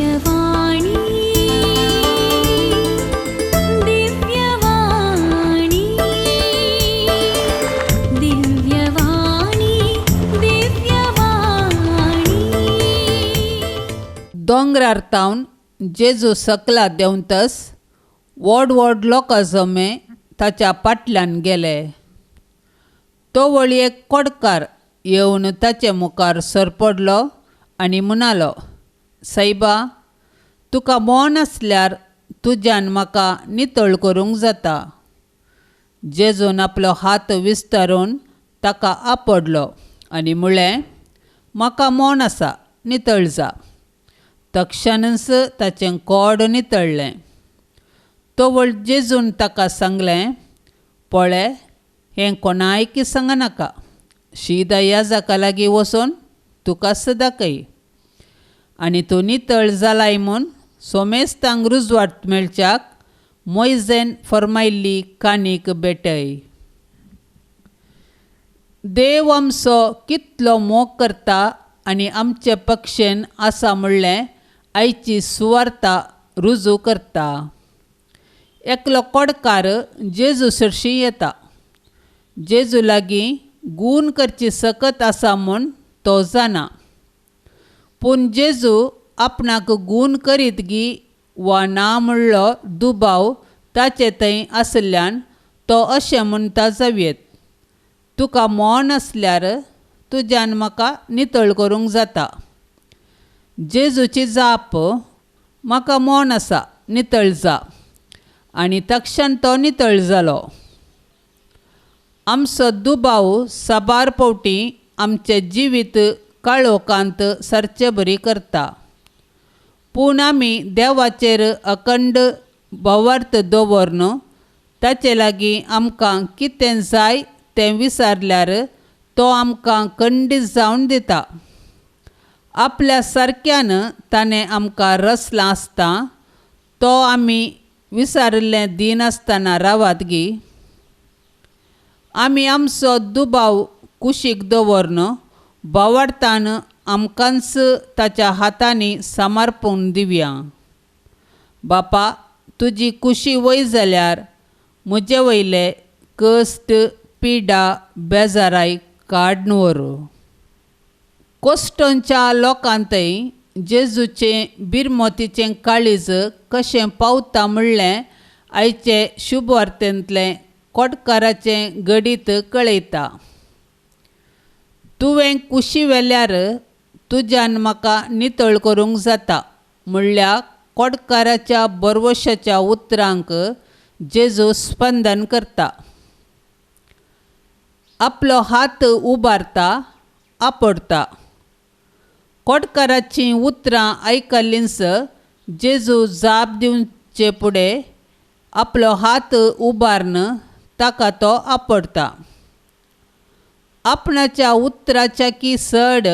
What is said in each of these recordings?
दिव्यवाणी दिव्यवाणी दिव्यवाणी दिव्यवाणी दोंगरार जेजू सकला देंवतस व्हड व्हड लोकां जमे ताच्या फाटल्यान गेले. तो वळी एक कोडकार येवन ताचे मुखार सरपडलो आनी म्हणालो, सायबा, तुका मोन आसल्यार तुज्यान म्हाका नितळ करूंक जाता. जेजून आपलो हात विस्तारून ताका आपडलो आनी म्हळें, म्हाका मोन आसा, नितळ जा. तक्षणच ताचें कोड नितळ्ळें. तोवळ जेजून ताका सांगलें, पळय, हें कोणायकी सांगनाका. शीद याजका लागीं वचून तुका दाखय आनी तूं नितळ जालाय म्हूण सोमेस्तांक रुजवात मेळच्याक मोयजेन फर्मायिल्ली काणीक भेटय. देव आमचो कितलो मोग करता आनी आमचे पक्षेन आसा म्हणलें आयची सुवार्ता रुजू करता. एकलो कोडकार जेजू सरशी येता. जेजू लागीं गूण करची सकत आसा म्हूण तो जाणा. पूण जेजू आपणाक गूण करीत गी वा ना म्हणलो दुबाव ताचे थंय आसल्यान तो अशें म्हणटा जावयेत, तुका मोन आसल्यार तुज्यान म्हाका नितळ करूंक जाता. जेजूची जाप, म्हाका मोन आसा, नितळ जा. आनी तक्षण तो नितळ जालो. आमचो दुबाव साबार फावटी आमचें जिवीत काळोखांत सरचे बरी करता. पूण आमी देवाचेर अखंड भवार्थ दवरून ताचे लागीं आमकां कितें जाय तें विचारल्यार तो आमकां खंडीत जावन दिता. आपल्या सारक्यान ताणें आमकां रचलां आसता. तो आमी विचारिल्लें दिनासतना रावात गी. आमी आमचो दुबाव कुशीक दवरून भवार्थान आमकांच ताच्या हातांनी समर्पून दिवया. बापा, तुजी कुशी वय जाल्यार म्हजे वयले कश्ट, पिडा, बेजाराय काडून व्हर. कोश्टोंच्या लोकांतय जेजूचें बिरमोतीचें काळीज कशें पावता म्हणलें आयचे शुभ वार्तेंतलें कोडकाराचें गडीत कळयता. तुवें कुशी व्हेल्यार तुज्यान म्हाका नितळ करूंक जाता म्हणल्या कोडकाराच्या बरवशाच्या उतरांक जेजू स्पंदन करता. आपलो हात उबारता, आपडटा. कोडकाराचीं उतरां आयकल्लींच जेजू जाप दिवचे फुडें आपलो हात उबारून ताका तो आपडटा. आपणाच्या उतराच्या चड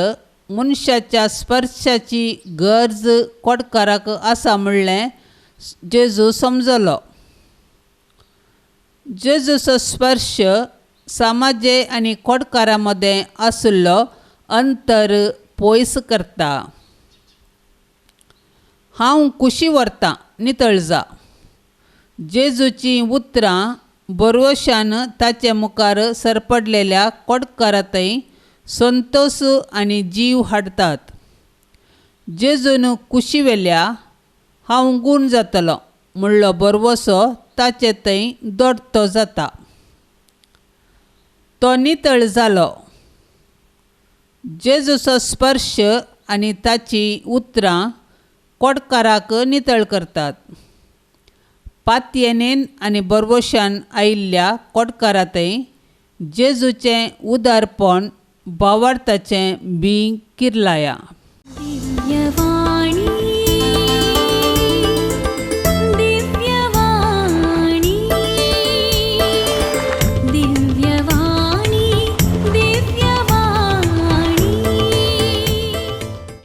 मनशाच्या स्पर्शाची गरज कोडकाराक आसा म्हणलें जेजू समजलो. जेजूचो स्पर्श समाजे आनी कोडकारा मदें आशिल्लो अंतर पयस करता. हांव कुशी व्हरतां, नितळ जा. जेजूचीं उतरां बरवशान ताचे मुखार सरपडलेल्या कोडकारांतय संतोश आनी जीव हाडटात. जेजून कुशी व्हेल्या, हांव गूण जातलो म्हणलो बरवसो ताचे थंय दोडतो जाता. तो नितळ जालो. जेजूचो स्पर्श आनी ताची उतरां कोडकाराक नितळ करतात. पातयेनेन आनी बरवशान आयिल्ल्या कोडकारांतय जेजूचें उदारपण भावार्थाचें बी किर्लाया.